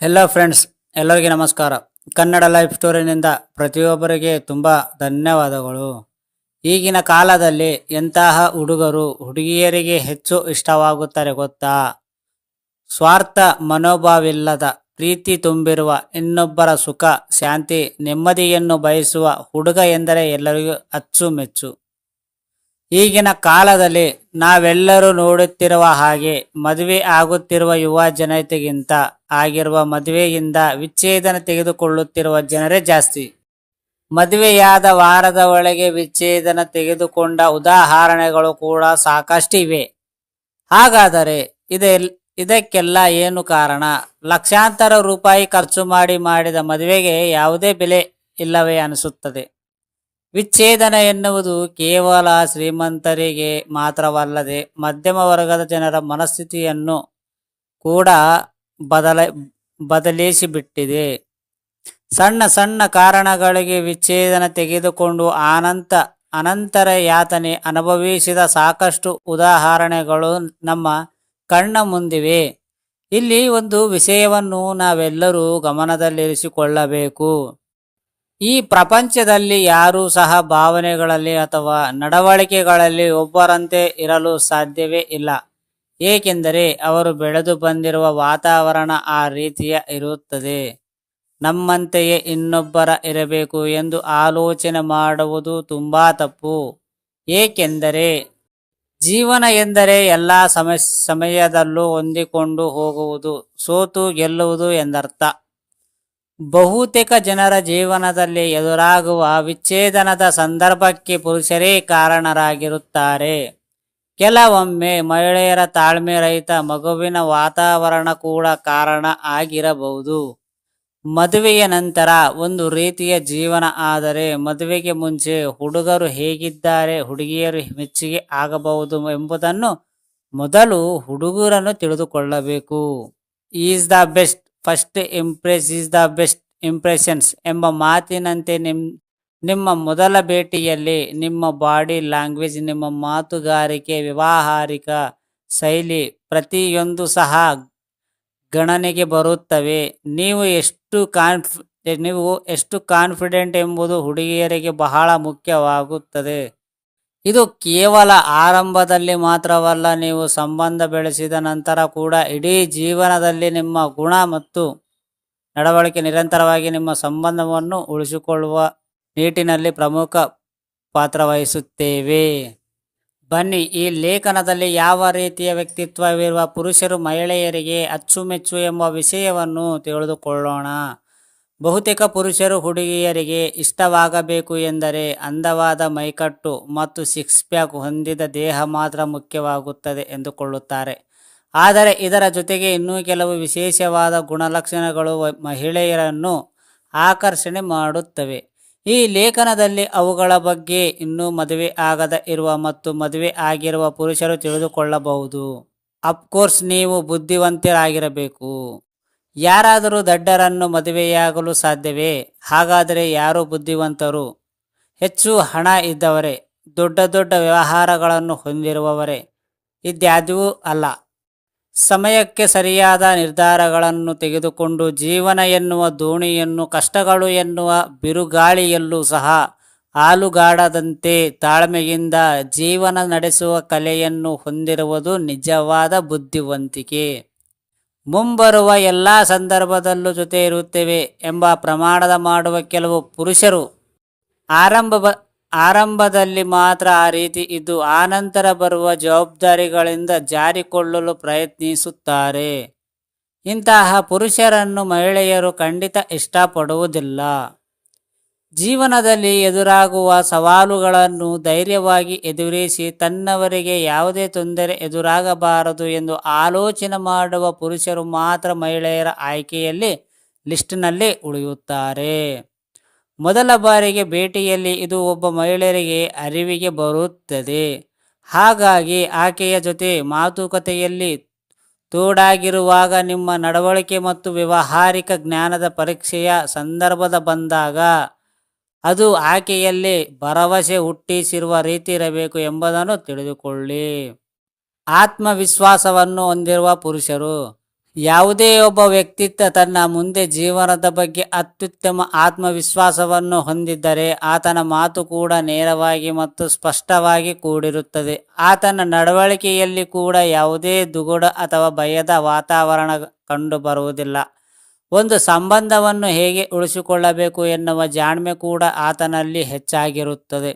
Hello friends, ಎಲ್ಲರಿಗೆ ನಮಸ್ಕಾರ. Kannada life ಸ್ಟೋರಿನಿಂದ ಪ್ರತಿಯೊಬ್ಬರಿಗೆ ತುಂಬ ಧನ್ಯವಾದಗಳು. ಈಗಿನ ಕಾಲದಲ್ಲಿ ಎಂತಹ ಹುಡುಗರು ಹುಡುಗಿಯರಿಗೆ ಹೆಚ್ಚು ಇಷ್ಟವಾಗುತ್ತಾರೆ ಗೊತ್ತಾ? ಸ್ವಾರ್ಥ ಮನೋಭಾವವಿಲ್ಲದ, ಪ್ರೀತಿ ತುಂಬಿರುವ, ಇನ್ನೊಬ್ಬರ ಸುಖ, ಶಾಂತಿ, ನೆಮ್ಮದಿಯನ್ನು ಬಯಸುವ ಹುಡುಗ ಎಂದರೆ ಎಲ್ಲರಿಗೂ ಅಚ್ಚುಮೆಚ್ಚು. ಈಗಿನ ಕಾಲದಲ್ಲಿ ನಾವೆಲ್ಲರೂ ನೋಡುತ್ತಿರುವ ಹಾಗೆ ಮದುವೆ ಆಗುತ್ತಿರುವ ಯುವ ಜನತೆಗಿಂತ ಆಗಿರುವ ಮದುವೆಯಿಂದ ವಿಚ್ಛೇದನ ತೆಗೆದುಕೊಳ್ಳುತ್ತಿರುವ ಜನರೇ ಜಾಸ್ತಿ. ಮದುವೆಯಾದ ವಾರದ ಒಳಗೆ ವಿಚ್ಛೇದನ ತೆಗೆದುಕೊಂಡ ಉದಾಹರಣೆಗಳು ಕೂಡ ಸಾಕಷ್ಟು ಇವೆ. ಹಾಗಾದರೆ ಇದಕ್ಕೆಲ್ಲ ಏನು ಕಾರಣ? ಲಕ್ಷಾಂತರ ರೂಪಾಯಿ ಖರ್ಚು ಮಾಡಿದ ಮದುವೆಗೆ ಯಾವುದೇ ಬೆಲೆ ಇಲ್ಲವೇ ಅನಿಸುತ್ತದೆ. ವಿಚ್ಛೇದನ ಎನ್ನುವುದು ಕೇವಲ ಶ್ರೀಮಂತರಿಗೆ ಮಾತ್ರವಲ್ಲದೆ ಮಧ್ಯಮ ವರ್ಗದ ಜನರ ಮನಸ್ಥಿತಿಯನ್ನು ಕೂಡ ಬದಲಿಸಿಬಿಟ್ಟಿದೆ. ಸಣ್ಣ ಸಣ್ಣ ಕಾರಣಗಳಿಗೆ ವಿಚ್ಛೇದನ ತೆಗೆದುಕೊಂಡು ಅನಂತರ ಯಾತನೆ ಅನುಭವಿಸಿದ ಸಾಕಷ್ಟು ಉದಾಹರಣೆಗಳು ನಮ್ಮ ಕಣ್ಣ ಮುಂದಿವೆ. ಇಲ್ಲಿ ಒಂದು ವಿಷಯವನ್ನು ನಾವೆಲ್ಲರೂ ಗಮನದಲ್ಲಿರಿಸಿಕೊಳ್ಳಬೇಕು. ಈ ಪ್ರಪಂಚದಲ್ಲಿ ಯಾರೂ ಸಹ ಭಾವನೆಗಳಲ್ಲಿ ಅಥವಾ ನಡವಳಿಕೆಗಳಲ್ಲಿ ಒಬ್ಬರಂತೆ ಇರಲು ಸಾಧ್ಯವೇ ಇಲ್ಲ. ಏಕೆಂದರೆ ಅವರು ಬೆಳೆದು ಬಂದಿರುವ ವಾತಾವರಣ ಆ ರೀತಿಯ ಇರುತ್ತದೆ. ನಮ್ಮಂತೆಯೇ ಇನ್ನೊಬ್ಬರ ಇರಬೇಕು ಎಂದು ಆಲೋಚನೆ ಮಾಡುವುದು ತುಂಬಾ ತಪ್ಪು. ಏಕೆಂದರೆ ಜೀವನ ಎಂದರೆ ಎಲ್ಲ ಸಮಯದಲ್ಲೂ ಹೊಂದಿಕೊಂಡು ಹೋಗುವುದು, ಸೋತು ಗೆಲ್ಲುವುದು ಎಂದರ್ಥ. ಬಹುತೇಕ ಜನರ ಜೀವನದಲ್ಲಿ ಎದುರಾಗುವ ವಿಚ್ಛೇದನದ ಸಂದರ್ಭಕ್ಕೆ ಪುರುಷರೇ ಕಾರಣರಾಗಿರುತ್ತಾರೆ. ಕೆಲವೊಮ್ಮೆ ಮಹಿಳೆಯರ ತಾಳ್ಮೆ ರಹಿತ ಮಗುವಿನ ವಾತಾವರಣ ಕೂಡ ಕಾರಣ ಆಗಿರಬಹುದು. ಮದುವೆಯ ನಂತರ ಒಂದು ರೀತಿಯ ಜೀವನ, ಆದರೆ ಮದುವೆಗೆ ಮುಂಚೆ ಹುಡುಗರು ಹೇಗಿದ್ದಾರೆ, ಹುಡುಗಿಯರು ಮೆಚ್ಚುಗೆ ಆಗಬಹುದು ಎಂಬುದನ್ನು ಮೊದಲು ಹುಡುಗರನ್ನು ತಿಳಿದುಕೊಳ್ಳಬೇಕು. Is the best first Impress is the best impressions ಎಂಬ ಮಾತಿನಂತೆ ನಿಮ್ಮ ಮೊದಲ ಭೇಟಿಯಲ್ಲಿ ನಿಮ್ಮ ಬಾಡಿ ಲ್ಯಾಂಗ್ವೇಜ್, ನಿಮ್ಮ ಮಾತುಗಾರಿಕೆ, ವ್ಯಾವಹಾರಿಕ ಶೈಲಿ ಪ್ರತಿಯೊಂದು ಸಹ ಗಣನೆಗೆ ಬರುತ್ತವೆ. ನೀವು ಎಷ್ಟು ಕಾನ್ಫಿಡೆಂಟ್ ಎಂಬುದು ಹುಡುಗಿಯರಿಗೆ ಬಹಳ ಮುಖ್ಯವಾಗುತ್ತದೆ. ಇದು ಕೇವಲ ಆರಂಭದಲ್ಲಿ ಮಾತ್ರವಲ್ಲ, ನೀವು ಸಂಬಂಧ ಬೆಳೆಸಿದ ನಂತರ ಕೂಡ ಇಡೀ ಜೀವನದಲ್ಲಿ ನಿಮ್ಮ ಗುಣ ಮತ್ತು ನಡವಳಿಕೆ ನಿರಂತರವಾಗಿ ನಿಮ್ಮ ಸಂಬಂಧವನ್ನು ಉಳಿಸಿಕೊಳ್ಳುವ ನಿಟ್ಟಿನಲ್ಲಿ ಪ್ರಮುಖ ಪಾತ್ರ ವಹಿಸುತ್ತೇವೆ. ಬನ್ನಿ, ಈ ಲೇಖನದಲ್ಲಿ ಯಾವ ರೀತಿಯ ವ್ಯಕ್ತಿತ್ವವಿರುವ ಪುರುಷರು ಮಹಿಳೆಯರಿಗೆ ಅಚ್ಚುಮೆಚ್ಚು ಎಂಬ ವಿಷಯವನ್ನು ತಿಳಿದುಕೊಳ್ಳೋಣ. ಬಹುತೇಕ ಪುರುಷರು ಹುಡುಗಿಯರಿಗೆ ಇಷ್ಟವಾಗಬೇಕು ಎಂದರೆ ಅಂದವಾದ ಮೈಕಟ್ಟು ಮತ್ತು ಸಿಕ್ಸ್ ಪ್ಯಾಕ್ ಹೊಂದಿದ ದೇಹ ಮಾತ್ರ ಮುಖ್ಯವಾಗುತ್ತದೆ ಎಂದುಕೊಳ್ಳುತ್ತಾರೆ. ಆದರೆ ಇದರ ಜೊತೆಗೆ ಇನ್ನೂ ಕೆಲವು ವಿಶೇಷವಾದ ಗುಣಲಕ್ಷಣಗಳು ಮಹಿಳೆಯರನ್ನು ಆಕರ್ಷಣೆ ಮಾಡುತ್ತವೆ. ಈ ಲೇಖನದಲ್ಲಿ ಅವುಗಳ ಬಗ್ಗೆ ಇನ್ನೂ ಮದುವೆ ಆಗದ ಇರುವ ಮತ್ತು ಮದುವೆ ಆಗಿರುವ ಪುರುಷರು ತಿಳಿದುಕೊಳ್ಳಬಹುದು. ಅಫ್ಕೋರ್ಸ್, ನೀವು ಬುದ್ಧಿವಂತರಾಗಿರಬೇಕು. ಯಾರಾದರೂ ದಡ್ಡರನ್ನು ಮದುವೆಯಾಗಲು ಸಾಧ್ಯವೇ? ಹಾಗಾದರೆ ಯಾರು ಬುದ್ಧಿವಂತರು? ಹೆಚ್ಚು ಹಣ ಇದ್ದವರೇ? ದೊಡ್ಡ ದೊಡ್ಡ ವ್ಯವಹಾರಗಳನ್ನು ಹೊಂದಿರುವವರೇ? ಇದ್ಯಾವುದೂ ಅಲ್ಲ. ಸಮಯಕ್ಕೆ ಸರಿಯಾದ ನಿರ್ಧಾರಗಳನ್ನು ತೆಗೆದುಕೊಂಡು ಜೀವನ ಎನ್ನುವ ದೋಣಿಯನ್ನು ಕಷ್ಟಗಳು ಎನ್ನುವ ಬಿರುಗಾಳಿಯಲ್ಲೂ ಸಹ ಅಲುಗಾಡದಂತೆ ತಾಳ್ಮೆಯಿಂದ ಜೀವನ ನಡೆಸುವ ಕಲೆಯನ್ನು ಹೊಂದಿರುವುದು ನಿಜವಾದ ಬುದ್ಧಿವಂತಿಕೆ. ಮುಂಬರುವ ಎಲ್ಲ ಸಂದರ್ಭದಲ್ಲೂ ಜೊತೆ ಇರುತ್ತೇವೆ ಎಂಬ ಪ್ರಮಾಣದ ಮಾಡುವ ಕೆಲವು ಪುರುಷರು ಆರಂಭದಲ್ಲಿ ಮಾತ್ರ ಆ ರೀತಿ ಇದ್ದು ಆನಂತರ ಬರುವ ಜವಾಬ್ದಾರಿಗಳಿಂದ ಜಾರಿಕೊಳ್ಳಲು ಪ್ರಯತ್ನಿಸುತ್ತಾರೆ. ಇಂತಹ ಪುರುಷರನ್ನು ಮಹಿಳೆಯರು ಖಂಡಿತ ಇಷ್ಟಪಡುವುದಿಲ್ಲ. ಜೀವನದಲ್ಲಿ ಎದುರಾಗುವ ಸವಾಲುಗಳನ್ನು ಧೈರ್ಯವಾಗಿ ಎದುರಿಸಿ ತನ್ನವರಿಗೆ ಯಾವುದೇ ತೊಂದರೆ ಎದುರಾಗಬಾರದು ಎಂದು ಆಲೋಚನೆ ಮಾಡುವ ಪುರುಷರು ಮಾತ್ರ ಮಹಿಳೆಯರ ಆಯ್ಕೆಯಲ್ಲಿ ಲಿಸ್ಟ್ನಲ್ಲಿ ಉಳಿಯುತ್ತಾರೆ. ಮೊದಲ ಬಾರಿಗೆ ಭೇಟಿಯಲ್ಲಿ ಇದು ಒಬ್ಬ ಮಹಿಳೆಯರಿಗೆ ಅರಿವಿಗೆ ಬರುತ್ತದೆ. ಹಾಗಾಗಿ ಆಕೆಯ ಜೊತೆ ಮಾತುಕತೆಯಲ್ಲಿ ತೋಡಾಗಿರುವಾಗ ನಿಮ್ಮ ನಡವಳಿಕೆ ಮತ್ತು ವ್ಯಾವಹಾರಿಕ ಜ್ಞಾನದ ಪರೀಕ್ಷೆಯ ಸಂದರ್ಭದ ಬಂದಾಗ ಅದು ಆಕೆಯಲ್ಲಿ ಭರವಸೆ ಹುಟ್ಟಿಸಿರುವ ರೀತಿ ಇರಬೇಕು ಎಂಬುದನ್ನು ತಿಳಿದುಕೊಳ್ಳಿ. ಆತ್ಮವಿಶ್ವಾಸವನ್ನು ಹೊಂದಿರುವ ಪುರುಷರು. ಯಾವುದೇ ಒಬ್ಬ ವ್ಯಕ್ತಿತ್ವ ತನ್ನ ಮುಂದೆ ಜೀವನದ ಬಗ್ಗೆ ಅತ್ಯುತ್ತಮ ಆತ್ಮವಿಶ್ವಾಸವನ್ನು ಹೊಂದಿದ್ದರೆ ಆತನ ಮಾತು ಕೂಡ ನೇರವಾಗಿ ಮತ್ತು ಸ್ಪಷ್ಟವಾಗಿ ಕೂಡಿರುತ್ತದೆ. ಆತನ ನಡವಳಿಕೆಯಲ್ಲಿ ಕೂಡ ಯಾವುದೇ ದುಗುಡ ಅಥವಾ ಭಯದ ವಾತಾವರಣ ಕಂಡುಬರುವುದಿಲ್ಲ. ಒಂದು ಸಂಬಂಧವನ್ನು ಹೇಗೆ ಉಳಿಸಿಕೊಳ್ಳಬೇಕು ಎನ್ನುವ ಜಾಣ್ಮೆ ಕೂಡ ಆತನಲ್ಲಿ ಹೆಚ್ಚಾಗಿರುತ್ತದೆ.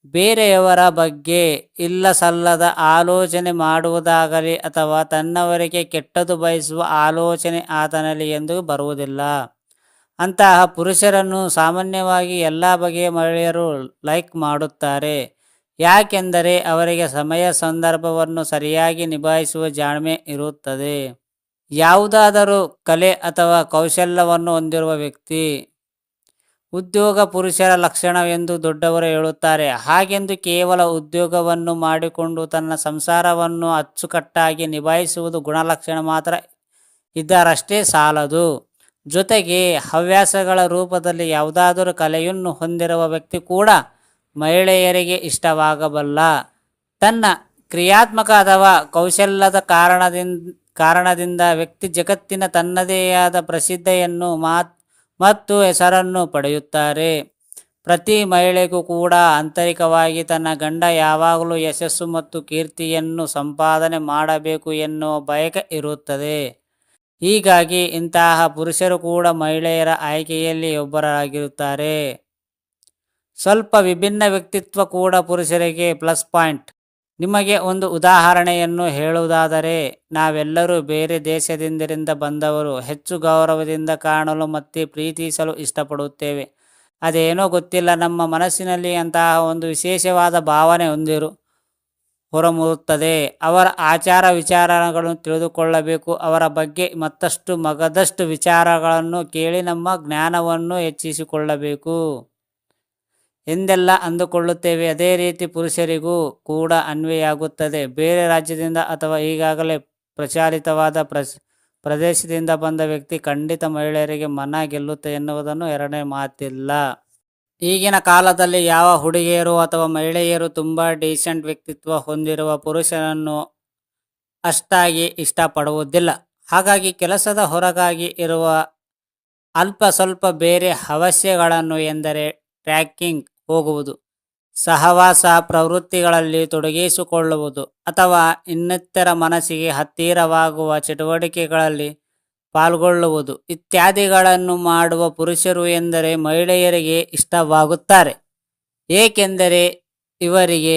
ಬೇರೆಯವರ ಬಗ್ಗೆ ಇಲ್ಲಸಲ್ಲದ ಆಲೋಚನೆ ಮಾಡುವುದಾಗಲಿ ಅಥವಾ ತನ್ನವರಿಗೆ ಕೆಟ್ಟದ್ದು ಬಯಸುವ ಆಲೋಚನೆ ಆತನಲ್ಲಿ ಎಂದಿಗೂ ಬರುವುದಿಲ್ಲ. ಅಂತಹ ಪುರುಷರನ್ನು ಸಾಮಾನ್ಯವಾಗಿ ಎಲ್ಲ ಬಗೆಯ ಮಹಿಳೆಯರು ಲೈಕ್ ಮಾಡುತ್ತಾರೆ. ಯಾಕೆಂದರೆ ಅವರಿಗೆ ಸಮಯ ಸಂದರ್ಭವನ್ನು ಸರಿಯಾಗಿ ನಿಭಾಯಿಸುವ ಜಾಣ್ಮೆ ಇರುತ್ತದೆ. ಯಾವುದಾದರೂ ಕಲೆ ಅಥವಾ ಕೌಶಲ್ಯವನ್ನು ಹೊಂದಿರುವ ವ್ಯಕ್ತಿ ಉದ್ಯೋಗ ಪುರುಷರ ಲಕ್ಷಣವೆಂದು ದೊಡ್ಡವರು ಹೇಳುತ್ತಾರೆ. ಹಾಗೆಂದು ಕೇವಲ ಉದ್ಯೋಗವನ್ನು ಮಾಡಿಕೊಂಡು ತನ್ನ ಸಂಸಾರವನ್ನು ಅಚ್ಚುಕಟ್ಟಾಗಿ ನಿಭಾಯಿಸುವುದು ಗುಣಲಕ್ಷಣ ಮಾತ್ರ ಇದರಷ್ಟೇ ಸಾಲದು. ಜೊತೆಗೆ ಹವ್ಯಾಸಗಳ ರೂಪದಲ್ಲಿ ಯಾವುದಾದರೂ ಕಲೆಯನ್ನು ಹೊಂದಿರುವ ವ್ಯಕ್ತಿ ಕೂಡ ಮಹಿಳೆಯರಿಗೆ ಇಷ್ಟವಾಗಬಲ್ಲ. ತನ್ನ ಕ್ರಿಯಾತ್ಮಕ ಅಥವಾ ಕೌಶಲ್ಯದ ಕಾರಣದಿಂದ ವ್ಯಕ್ತಿ ಜಗತ್ತಿನ ತನ್ನದೇ ಆದ ಪ್ರಸಿದ್ಧಿಯನ್ನು ಮತ್ತು ಹೆಸರನ್ನು ಪಡೆಯುತ್ತಾರೆ. ಪ್ರತಿ ಮಹಿಳೆಗೂ ಕೂಡ ಆಂತರಿಕವಾಗಿ ತನ್ನ ಗಂಡ ಯಾವಾಗಲೂ ಯಶಸ್ಸು ಮತ್ತು ಕೀರ್ತಿಯನ್ನು ಸಂಪಾದನೆ ಮಾಡಬೇಕು ಎನ್ನುವ ಬಯಕೆ ಇರುತ್ತದೆ. ಹೀಗಾಗಿ ಇಂತಹ ಪುರುಷರು ಕೂಡ ಮಹಿಳೆಯರ ಆಯ್ಕೆಯಲ್ಲಿ ಒಬ್ಬರಾಗಿರುತ್ತಾರೆ. ಸ್ವಲ್ಪ ವಿಭಿನ್ನ ವ್ಯಕ್ತಿತ್ವ ಕೂಡ ಪುರುಷರಿಗೆ ಪ್ಲಸ್ ಪಾಯಿಂಟ್. ನಿಮಗೆ ಒಂದು ಉದಾಹರಣೆಯನ್ನು ಹೇಳುವುದಾದರೆ, ನಾವೆಲ್ಲರೂ ಬೇರೆ ದೇಶದಿಂದ ಬಂದವರು. ಹೆಚ್ಚು ಗೌರವದಿಂದ ಕಾಣಲು ಮತ್ತು ಪ್ರೀತಿಸಲು ಇಷ್ಟಪಡುತ್ತೇವೆ. ಅದೇನೋ ಗೊತ್ತಿಲ್ಲ, ನಮ್ಮ ಮನಸ್ಸಿನಲ್ಲಿ ಅಂತಹ ಒಂದು ವಿಶೇಷವಾದ ಭಾವನೆ ಹೊರಮೂಡುತ್ತದೆ. ಅವರ ಆಚಾರ ವಿಚಾರಗಳನ್ನು ತಿಳಿದುಕೊಳ್ಳಬೇಕು, ಅವರ ಬಗ್ಗೆ ಮತ್ತಷ್ಟು ಮಗದಷ್ಟು ವಿಚಾರಗಳನ್ನು ಕೇಳಿ ನಮ್ಮ ಜ್ಞಾನವನ್ನು ಹೆಚ್ಚಿಸಿಕೊಳ್ಳಬೇಕು ಎಂದೆಲ್ಲ ಅಂದುಕೊಳ್ಳುತ್ತೇವೆ. ಅದೇ ರೀತಿ ಪುರುಷರಿಗೂ ಕೂಡ ಅನ್ವಯವಾಗುತ್ತದೆ. ಬೇರೆ ರಾಜ್ಯದಿಂದ ಅಥವಾ ಈಗಾಗಲೇ ಪ್ರಚಲಿತವಾದ ಪ್ರದೇಶದಿಂದ ಬಂದ ವ್ಯಕ್ತಿ ಖಂಡಿತ ಮಹಿಳೆಯರಿಗೆ ಮನ ಗೆಲ್ಲುತ್ತೆ ಎನ್ನುವುದನ್ನು ಎರಡನೇ ಮಾತಿಲ್ಲ. ಈಗಿನ ಕಾಲದಲ್ಲಿ ಯಾವ ಹುಡುಗಿಯರು ಅಥವಾ ಮಹಿಳೆಯರು ತುಂಬ ಡೀಸೆಂಟ್ ವ್ಯಕ್ತಿತ್ವ ಹೊಂದಿರುವ ಪುರುಷರನ್ನು ಅಷ್ಟಾಗಿ ಇಷ್ಟಪಡುವುದಿಲ್ಲ. ಹಾಗಾಗಿ ಕೆಲಸದ ಹೊರಗಾಗಿ ಇರುವ ಅಲ್ಪ ಸ್ವಲ್ಪ ಬೇರೆ ಹವ್ಯಾಸಗಳನ್ನು ಎಂದರೆ ಟ್ರ್ಯಾಕಿಂಗ್ ಹೋಗುವುದು, ಸಹವಾಸ ಪ್ರವೃತ್ತಿಗಳಲ್ಲಿ ತೊಡಗಿಸಿಕೊಳ್ಳುವುದು ಅಥವಾ ಇನ್ನಿತರ ಮನಸ್ಸಿಗೆ ಹತ್ತಿರವಾಗುವ ಚಟುವಟಿಕೆಗಳಲ್ಲಿ ಪಾಲ್ಗೊಳ್ಳುವುದು ಇತ್ಯಾದಿಗಳನ್ನು ಮಾಡುವ ಪುರುಷರು ಎಂದರೆ ಮಹಿಳೆಯರಿಗೆ ಇಷ್ಟವಾಗುತ್ತಾರೆ. ಏಕೆಂದರೆ ಇವರಿಗೆ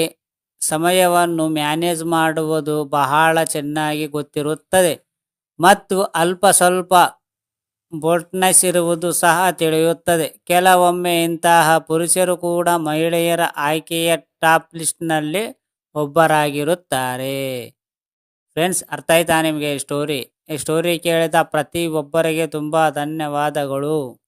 ಸಮಯವನ್ನು ಮ್ಯಾನೇಜ್ ಮಾಡುವುದು ಬಹಳ ಚೆನ್ನಾಗಿ ಗೊತ್ತಿರುತ್ತದೆ ಮತ್ತು ಅಲ್ಪ ಸ್ವಲ್ಪ ಬೋಲ್ಡ್ನೆಸ್ ಇರುವುದು ಸಹ ತಿಳಿಯುತ್ತದೆ. ಕೆಲವೊಮ್ಮೆ ಇಂತಹ ಪುರುಷರು ಕೂಡ ಮಹಿಳೆಯರ ಆಯ್ಕೆಯ ಟಾಪ್ ಲಿಸ್ಟ್ನಲ್ಲಿ ಒಬ್ಬರಾಗಿರುತ್ತಾರೆ. ಫ್ರೆಂಡ್ಸ್, ಅರ್ಥ ಆಯ್ತಾ ನಿಮಗೆ ಈ ಸ್ಟೋರಿ ಕೇಳಿದ ಪ್ರತಿ ಒಬ್ಬರಿಗೆ ತುಂಬ ಧನ್ಯವಾದಗಳು.